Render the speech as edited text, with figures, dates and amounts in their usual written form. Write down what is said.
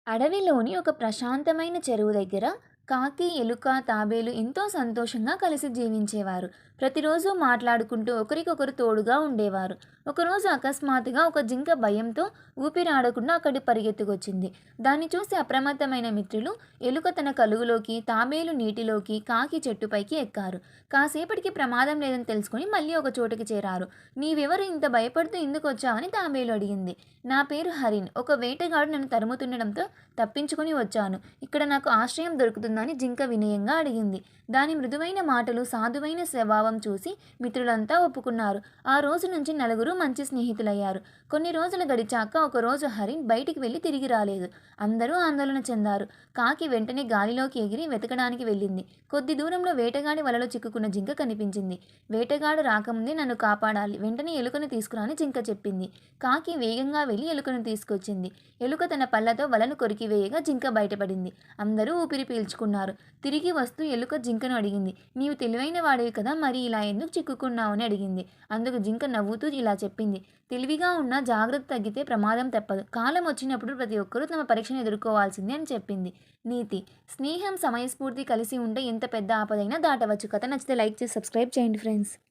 అడవిలోని ఒక ప్రశాంతమైన చెరువు దగ్గర కాకి, ఎలుక, తాబేలు ఎంతో సంతోషంగా కలిసి జీవించేవారు. ప్రతిరోజు మాట్లాడుకుంటూ ఒకరికొకరు తోడుగా ఉండేవారు. ఒకరోజు అకస్మాత్తుగా ఒక జింక భయంతో ఊపిరాడకుండా అక్కడి పరిగెత్తుకొచ్చింది. దాన్ని చూసి అప్రమత్తమైన మిత్రులు ఎలుక తన కలుగులోకి, తాబేలు నీటిలోకి, కాకి చెట్టుపైకి ఎక్కారు. కాసేపటికి ప్రమాదం లేదని తెలుసుకుని మళ్ళీ ఒక చోటుకి చేరారు. "నీవెవరు? ఇంత భయపడుతూ ఎందుకొచ్చావని?" తాబేలు అడిగింది. "నా పేరు హరిణ్. ఒక వేటగాడు నన్ను తరుముతుండడంతో తప్పించుకొని వచ్చాను. ఇక్కడ నాకు ఆశ్రయం దొరుకుతుందని జింక వినయంగా అడిగింది. దాని మృదువైన మాటలు, సాధువైన స్వభావం చూసి మిత్రులంతా ఒప్పుకున్నారు. ఆ రోజు నుంచి నలుగురు మంచి స్నేహితులయ్యారు. కొన్ని రోజులు గడిచాక ఒకరోజు హరిణ్ బయటికి వెళ్ళి తిరిగి రాలేదు. అందరూ ఆందోళన చెందారు. కాకి వెంటనే గాలిలోకి ఎగిరి వెతకడానికి వెళ్ళింది. కొద్ది దూరంలో వేటగాడి వలలో చిక్కుకున్న జింక కనిపించింది. వేటగాడు రాకముందే నన్ను కాపాడాలి. వెంటనే ఎలుకను తీసుకురా అని జింక చెప్పింది. కాకి వేగంగా వెళ్ళి ఎలుకను తీసుకొచ్చింది. ఎలుక తన పళ్ళతో వలను కొరికివేయగా జింక బయటపడింది. అందరూ ఊపిరి పీల్చుకున్నారు. తిరిగి వస్తూ ఎలుక జింకను అడిగింది. "నీవు తెలివైన వాడివి కదా, మరి ఇలా ఎందుకు చిక్కుకున్నావు?" అని అడిగింది. అందుకు జింక నవ్వుతూ ఇలా చెప్పింది. "తెలివిగా ఉన్నా జాగ్రత్త తగ్గితే ప్రమాదం తప్పదు. కాలం వచ్చినప్పుడు ప్రతి ఒక్కరూ తమ పరీక్షను ఎదుర్కోవాల్సిందే" అని చెప్పింది. నీతి: స్నేహం, సమయస్ఫూర్తి కలిసి ఉంటే ఎంత పెద్ద ఆపదైనా దాటవచ్చు. కథ నచ్చితే లైక్ చేసి సబ్స్క్రైబ్ చేయండి ఫ్రెండ్స్.